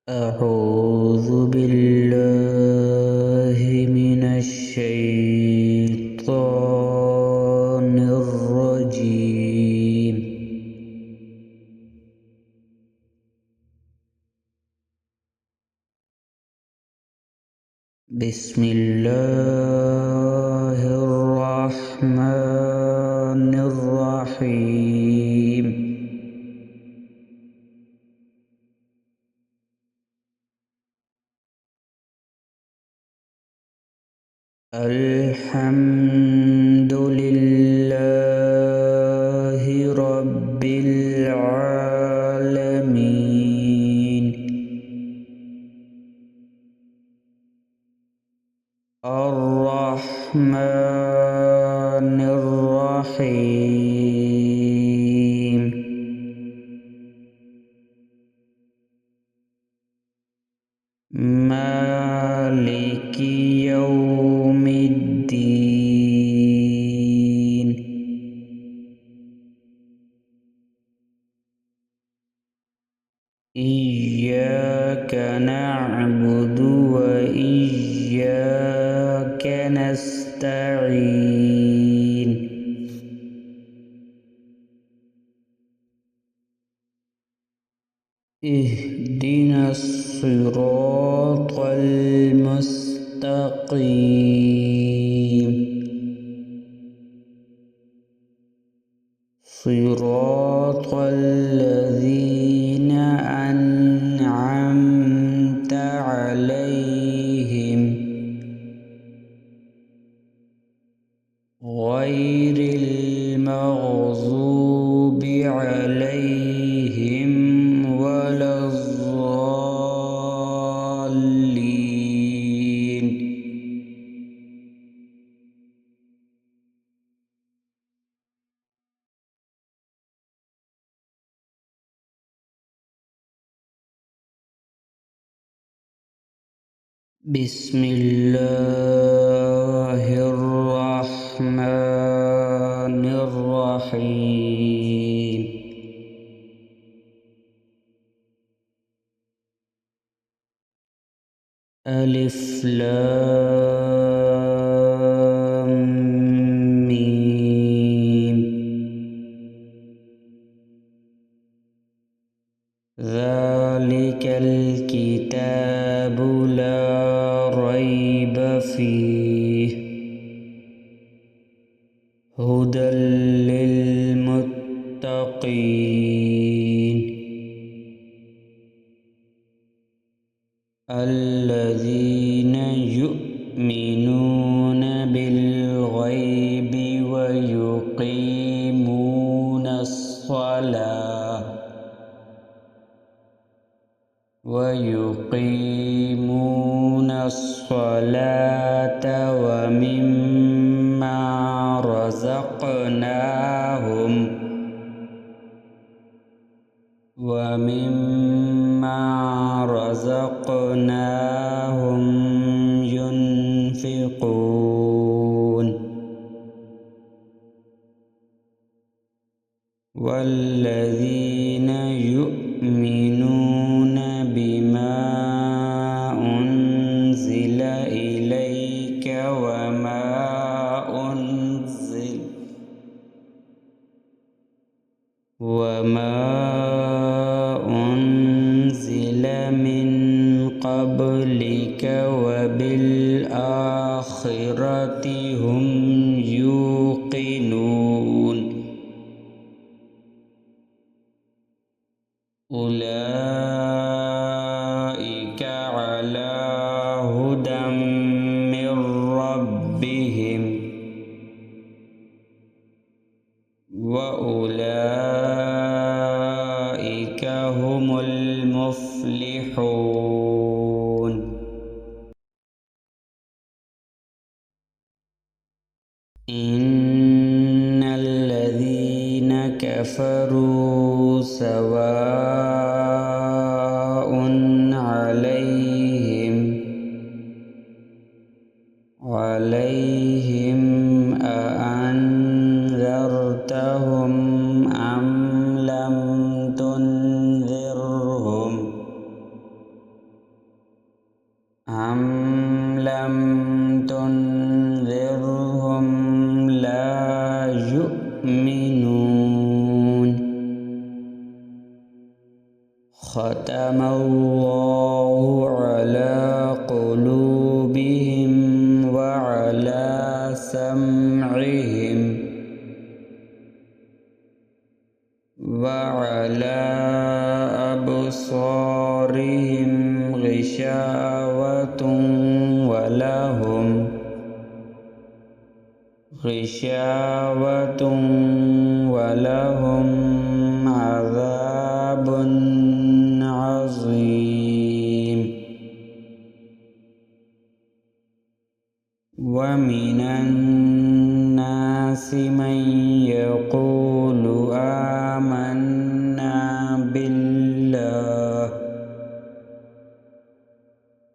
أعوذ بالله من الشيطان الرجيم. بسم الله الرحمن الرحيم. الحمد لله رب العالمين. الرحمن الرحيم. مالك يوم الدين. إياك نعبد وإياك نستعين. اهدنا الصراط المستقيم. صراط الذين أنعمت عليهم غير المغضوب عليهم ولا الضالين. بسم الله الرحمن الرحيم. ألف لام ميم. ذلك الكتاب لا ريب فيه هدى للمتقين الذين يؤمنون بالغيب ويقيمون الصلاة ومما رزقناهم ينفقون. والذين يؤمنون بما أنزل إليك وما أنزل من قبلك وبالآخرة هم يوقنون. أولئك على هدى من ربهم وأولئك هم المفلحون. إن الذين كفروا سواء عليهم أأنذرتهم أم لم تنذرهم لم تنذرهم لا يؤمنون ختم الله على قلوبهم وعلى سمعهم وعلى أبصارهم غشاوة ولهم عذاب عظيم ومن الناس من يقول آمنا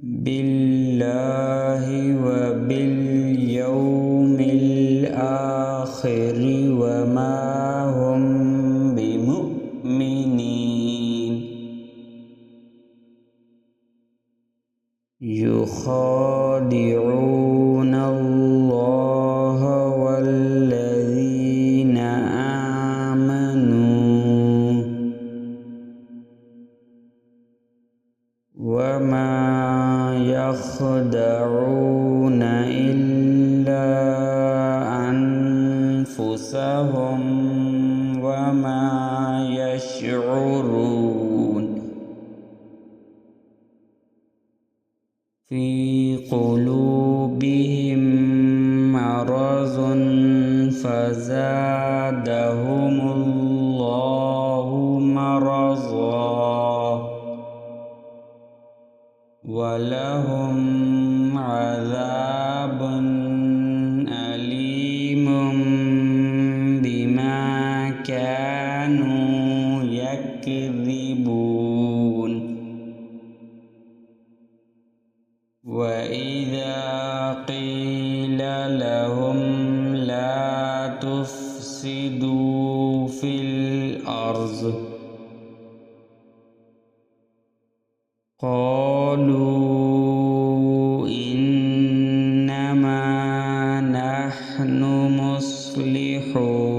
بالله وباليوم الآخر وما هم بمؤمنين يخادعون الله والذين آمنوا وما يخدعون إلا أنفسهم وما يشعرون في قلوبهم مرض فزادهم الله مرضا ولهم عذاب أليم بما كانوا يكذبون وإذا قيل لهم لا تفسدوا في الأرض قالوا إنما نحن مصلحون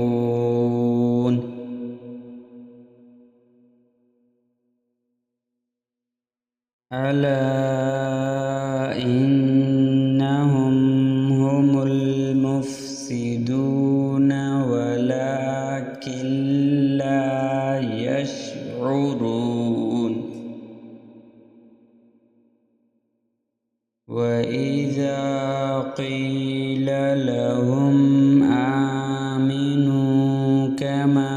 ألا إنهم هم المفسدون ولكن لا يشعرون وإذا قيل لهم آمنوا كما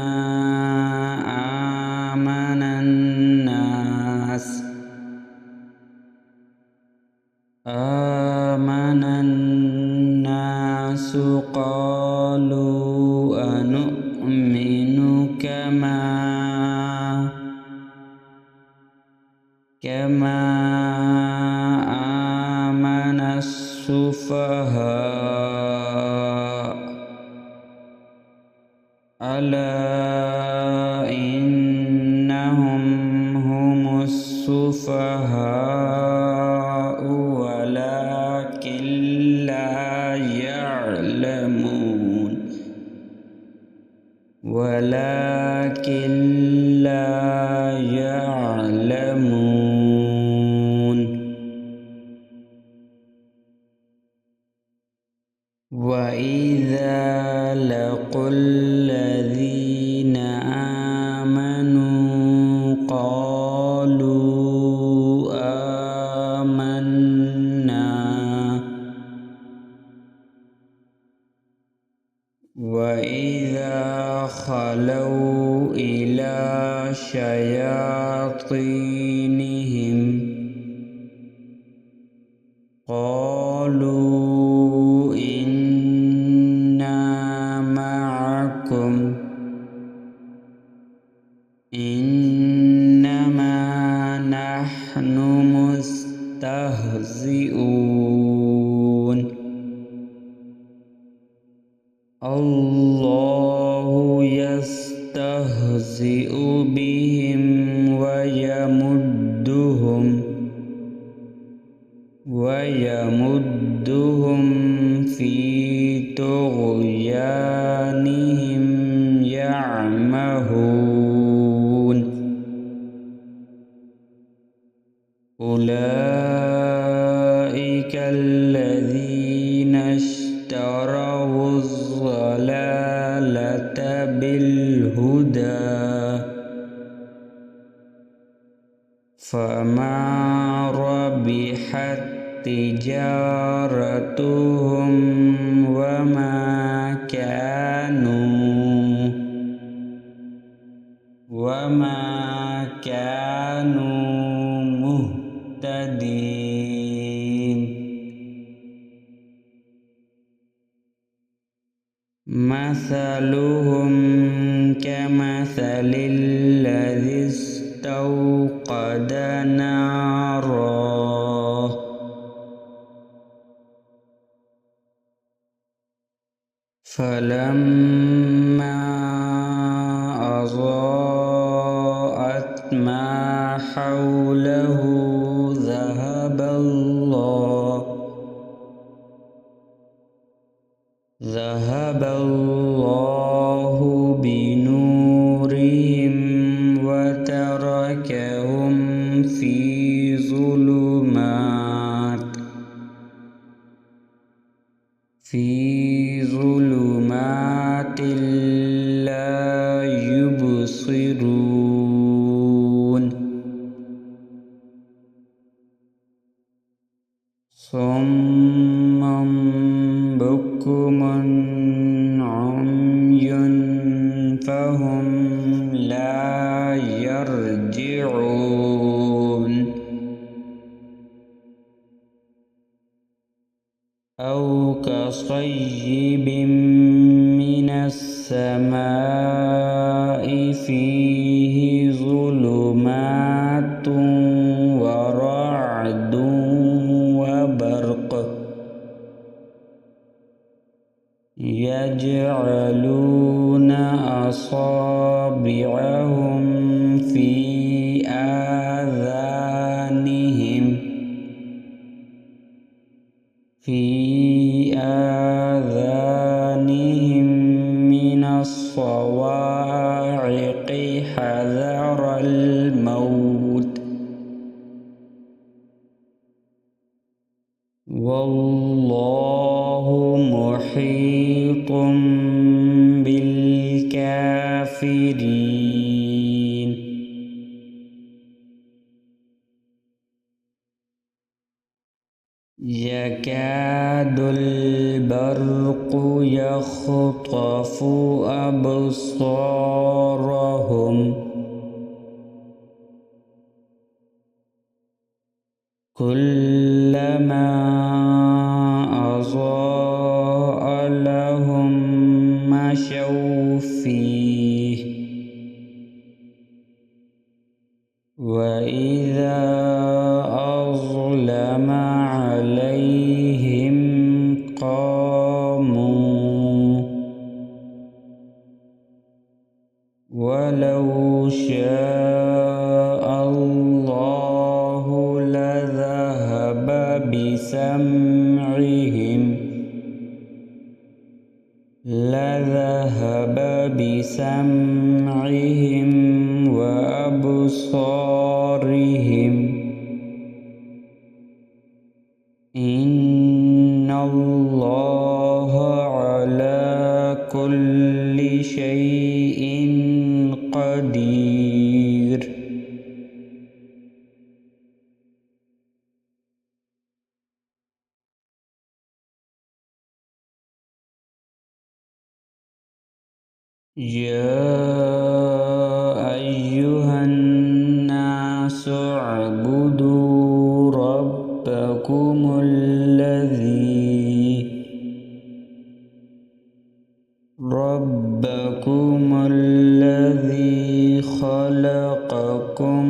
آمن الناس قالوا أنؤمن كما آمن السفهاء ألا إنهم هم السفهاء ولكن لا يعلمون وإذا لقوا الذين آمنوا قالوا آمنا وإذا خلوا إلى شياطينهم قالوا إنا معكم إنما نحن مستهزئون الله يستهزئ بهم ويمدهم تزدهم في طغيانهم يعمهون أولئك الذين اشتروا الضلالة بالهدى فما ربحت تجارتهم وما كانوا مهتدين مثلهم كمثل الذي استوقد نارا فلما أضاءت ما حوله ذهب الله بنورهم وتركهم في ظلمات لا يبصرون صم بكم عمي فهم لا يرجعون أو كصيب من السماء فيه ظلمات ورعد وبرق يجعلون أصابعهم في آذانهم من الصواعق حذر الموت والله محيط بالكافرين يكاد البرق يخطف أبصارهم كلما أضاء لهم مشوا فيه وإذا أظلم عليهم قاموا ولو شاء الله لذهب بسمعهم وأبصارهم إن الله على كل شيء قدير يا أيها الناس اعبدوا ربكم الذي خلقكم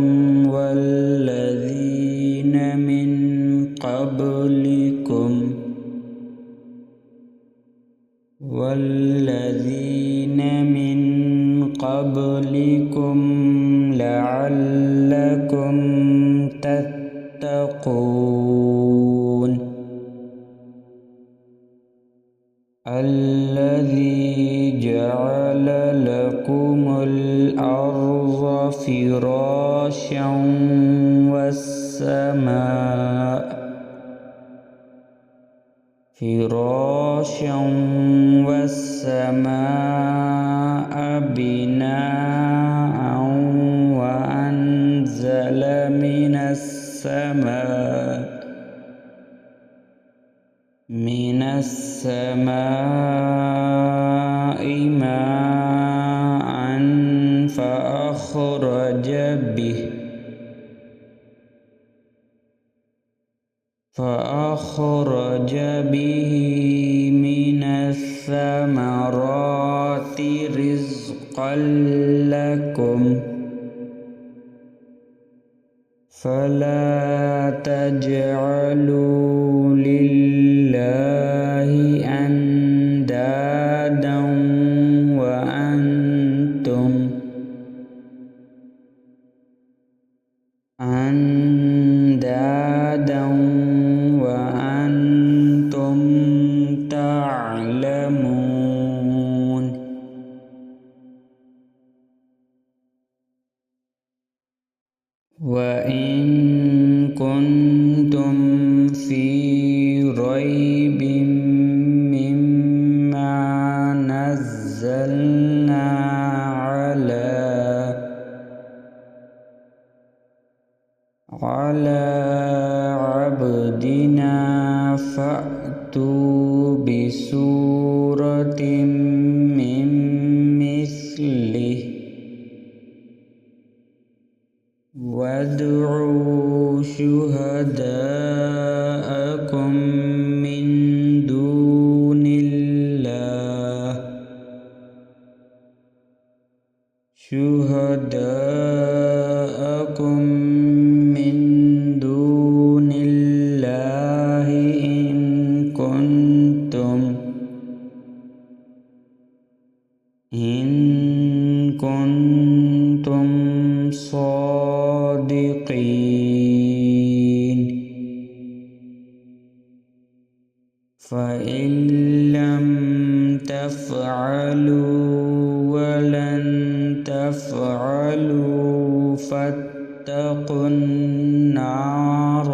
والذين من قبلكم لعلكم تتقون الذي جعل لكم الأرض فراشا والسماء بناء وأنزل من السماء ماء فأخرج به من الثمرات رزقا لكم فلا تجعلوا لله أندادا وأنتم تعلمون. وإن كنتم في ريب مما نزلنا على عبدنا فأتوا بسورة من مثله وادعوا شهداءكم من دون الله إن كنتم صادقين. فإن لم تفعلوا ولن تفعلوا فاتقوا النار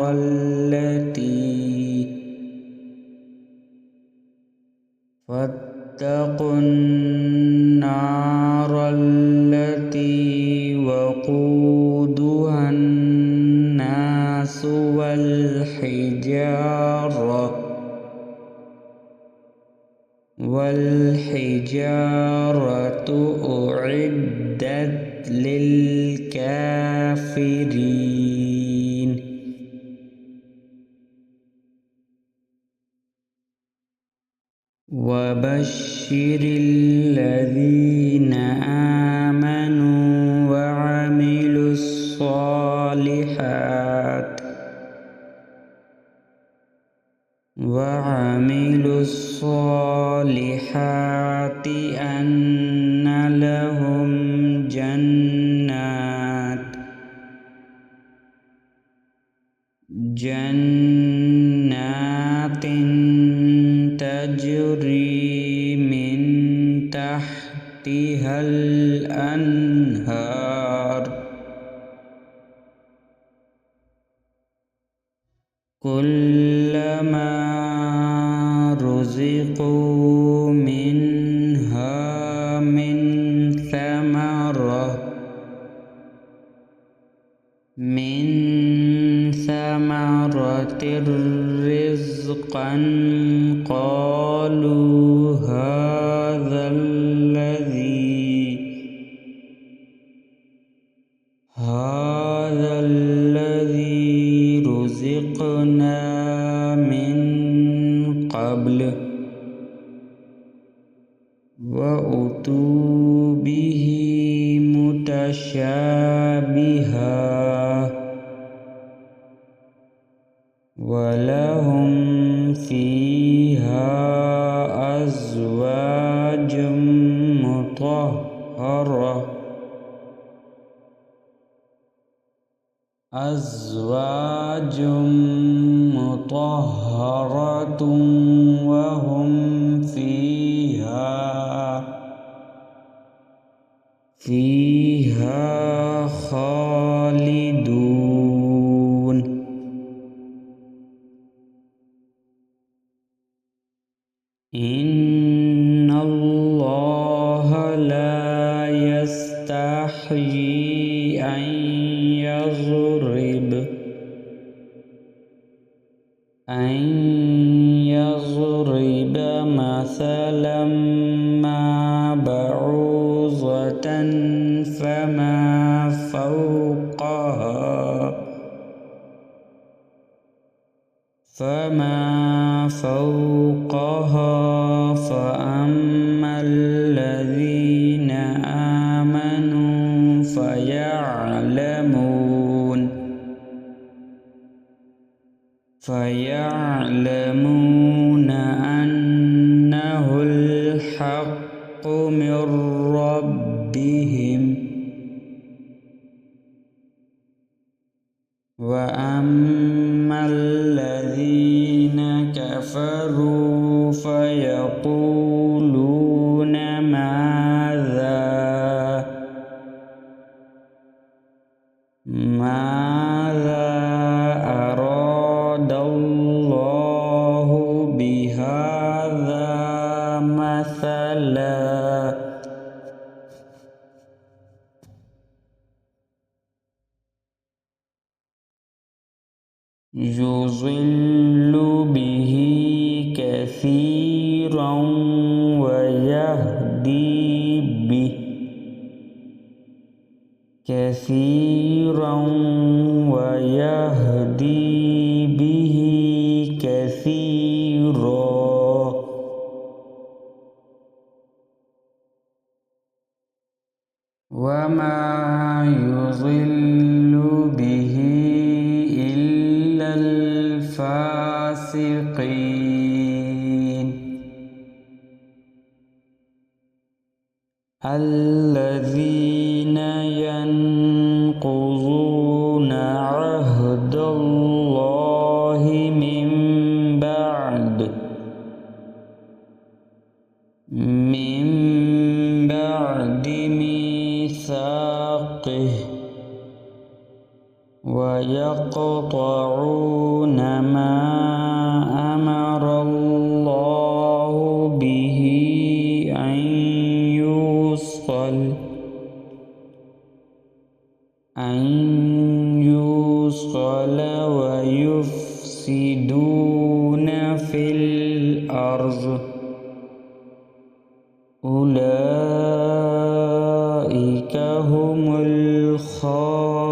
التي وقودها الناس والحجارة أعدت للكافرين. وبشر الذين آمنوا وعملوا الصالحات أن لهم جنات تجري من تحتها الأنهار كلما رزقوا منها من ثمرة رزقا قالوا هذا الذي رزقنا من قبل وأتوا به متشابها ولهم فيها أزواج مطهرة وهم فيها Inna Allah la yastahyi an يضرب مثلا ما بعوضة فما فوقها فأما الذين آمنوا فيعلمون أنه الحق من ربهم وأما الذين كفروا فيقولون ماذا أراد الله بهذا مثلا يضل به كثيرا ويهدي به كثيرا وما يضل به إلا الفاسقين الذين ينقضون عهد الله من بعد ميثاقه ويقطعون ما أمر الله به أن يوصل ويفسدون في الأرض أولئك هم الخاسرون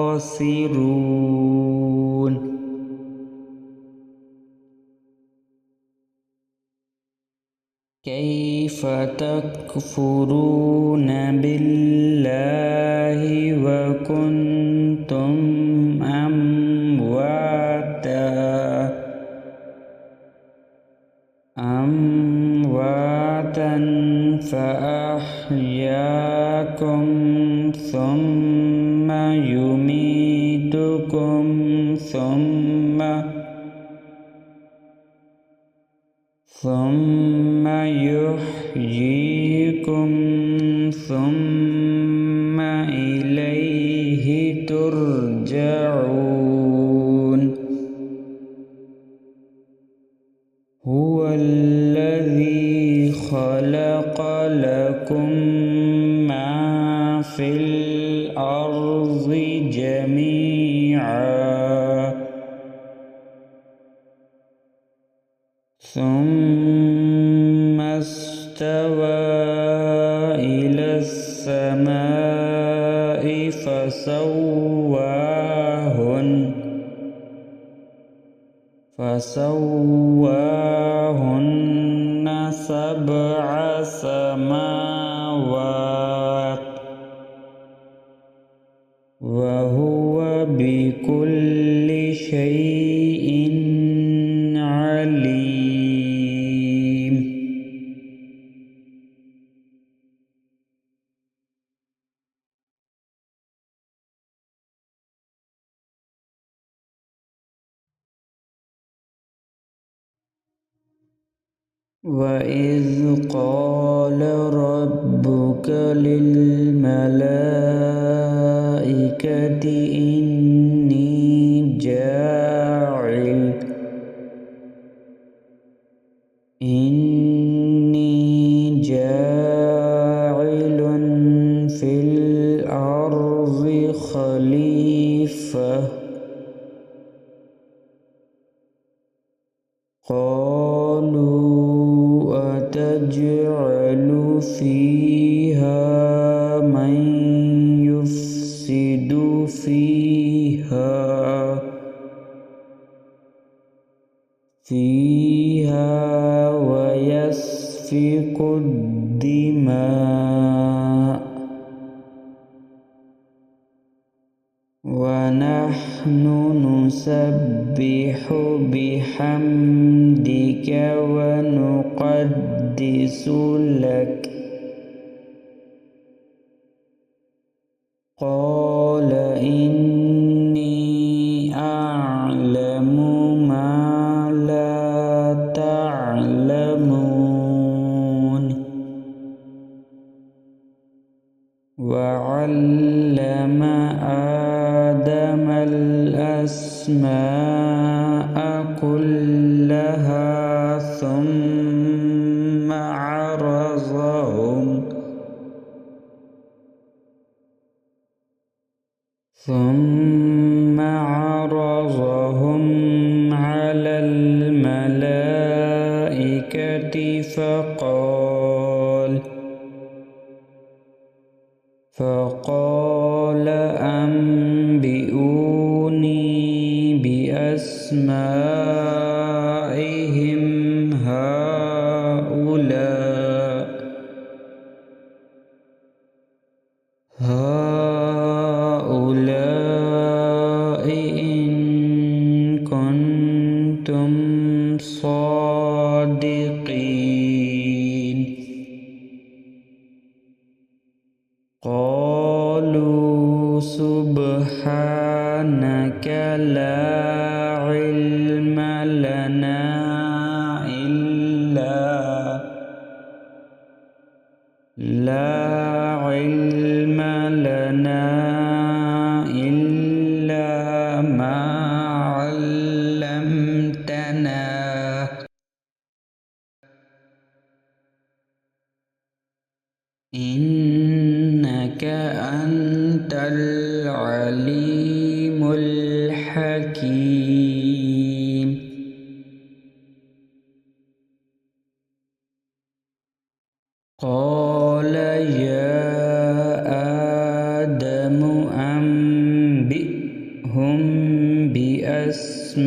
كيف تكفرون بالله وكنتم أمواتا فأحياكم ثم يميتكم ثم يحييكم ثم إليه ترجعون هو الذي خلق لكم ما في الأرض جميعا ثم استوى إلى السماء فسواهن سبع سماوات وهو بكل شيء عليم وإذ قال ربك للملائكة إني جاعل تجعل فيها من يفسد فيها ويسفك الدماء ونحن نسبح بحمدك ونقدس لك قال إني أعلم ما لا تعلمون وعلم آدم الأسماء كلها ثم عرضهم على الملائكة فقال أنبئوني بأسمائهم هؤلاء إن كنتم صادقين قالوا سبحانك لا علم لنا إلا ما علمتنا إنك أنت العليم الحكيم قال يا آدم أنبئهم بأسمائهم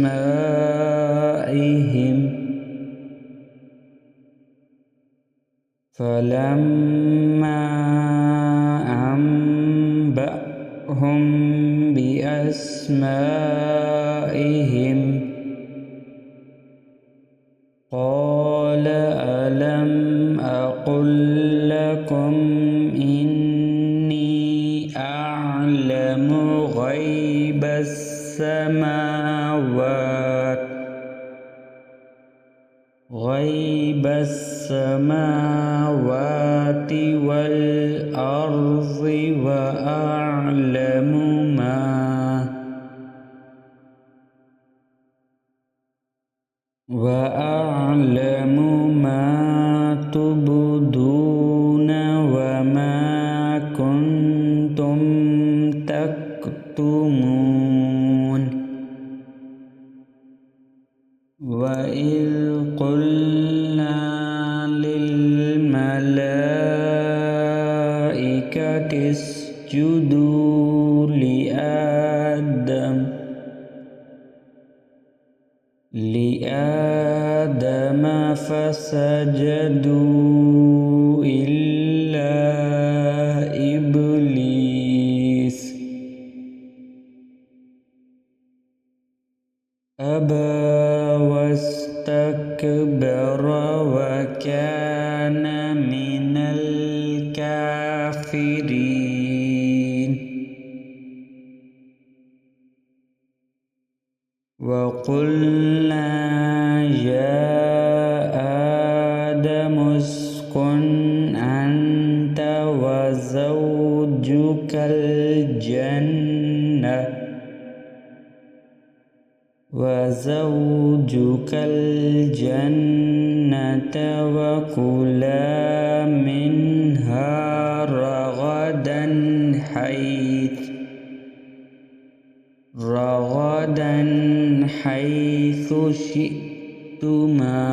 فلما أنبأهم بأسمائهم قال ألم أقل لكم إني أعلم غيب السماوات والأرض وأعلم ما تبدون وما كنتم تكتمون وإذ قلنا للملائكة اسجدوا لآدم فسجدوا إلا إبليس أبى واستكبر وكان من الكافرين وقلنا يا آدم اسكن أنت وزوجك الجنة وكلا منها رغدا حيث شئتما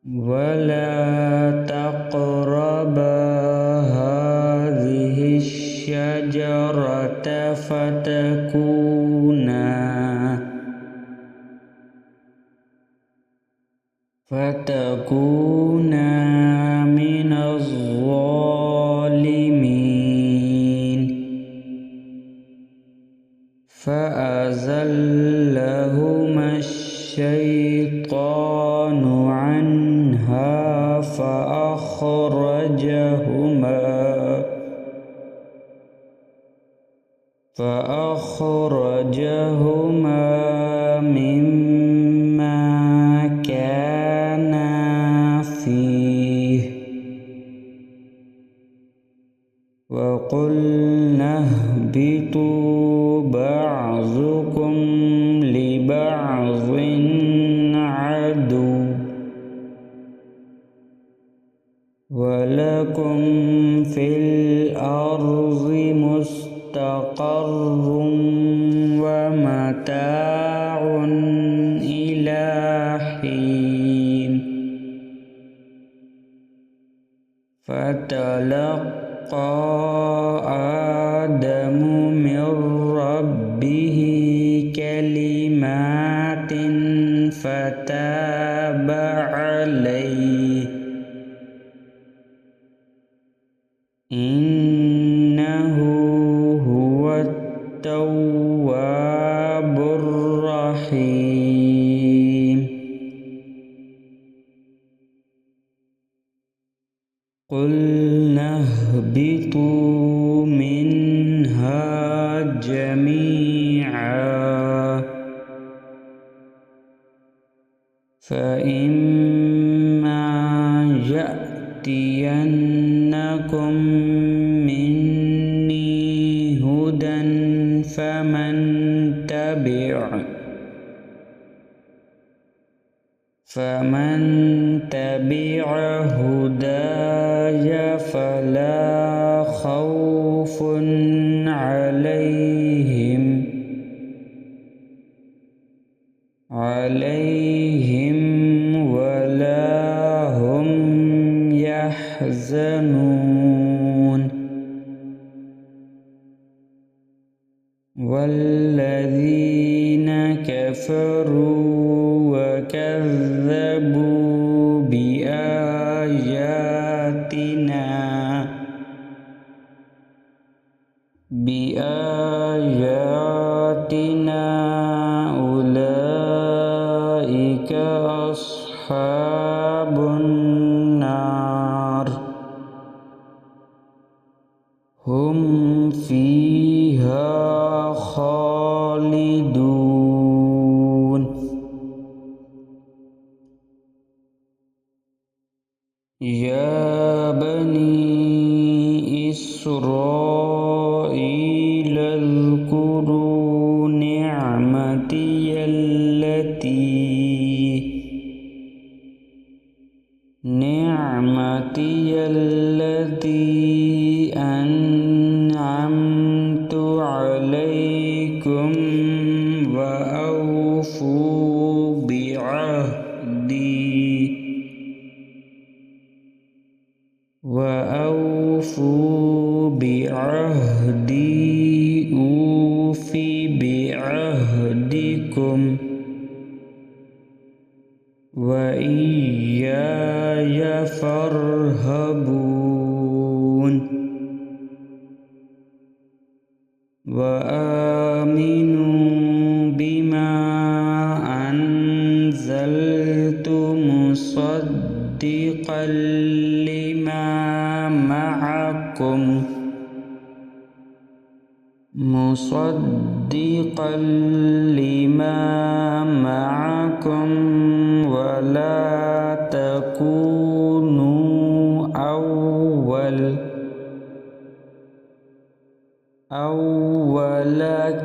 ولا تقربا هذه الشجرة فتكونا من الظالمين فأزلهما الشيطان عنها فأخرجهما مما كانا فيه وقلنا اهبطوا بعضكم لبعض عدو ولكم في الأرض مستقر ومتاع إلى حين فتلقى آدم من ربه كلمات فتاب عليه إنه هو التواب الرحيم قلنا اهبطوا منها جميعا فإما يأتينكم مني هدى فمن تبع هداي فلا خوف عليهم ولا هم يحزنون والذين كفروا وكذبوا بآياتنا أولئك أصحاب النار هم فيها خالدون يا بني إسرائيل اذكروا نعمتي التي أنعمت عليكم وأوفوا بعهدي أوف بعهدكم وإياي فارهبون وآمنوا بما أنزلت مصدقا لما معكم ولا تكونوا أول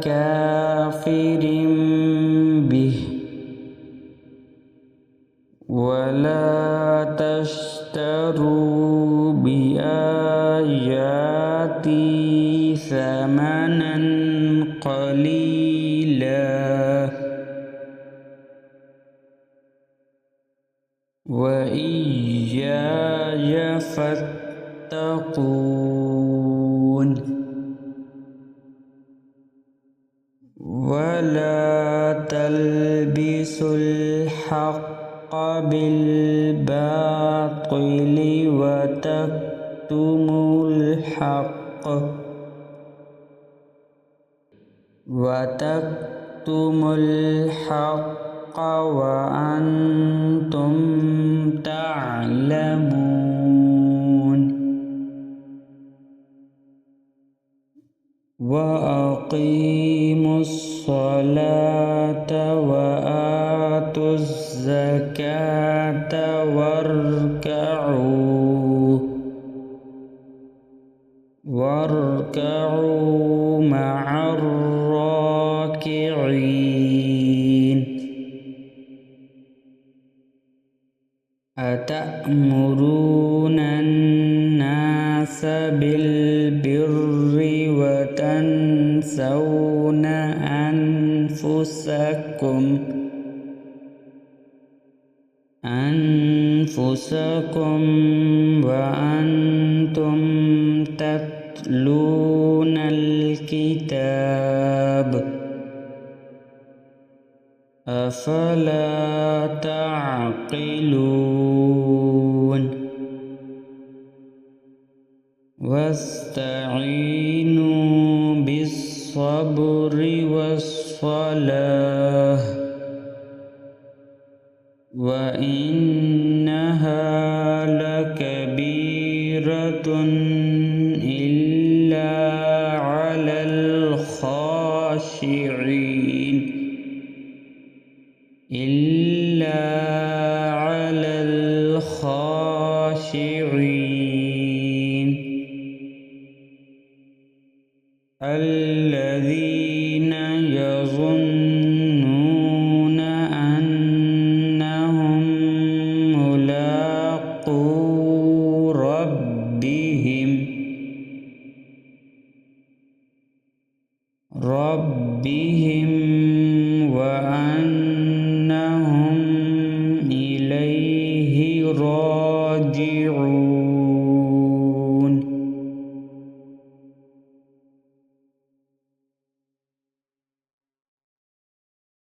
كافر به ولا تشتروا بآياتي ثمنا قليلا وإياي فاتقون ولا تلبسوا الحق بالباطل وتكتموا الحق وأنتم تعلمون وأقيموا الصلاة وآتوا الزكاة واركعوا مع الراكعين أتأمرون الناس بالبر وتنسون أنفسكم وأنتم تتلون الكتاب أفلا تعقلون واستعينوا بالصبر والصلاة وإنها لكبيرة إلا على الخاشعين الذين يظنون أنهم ملاقو ربهم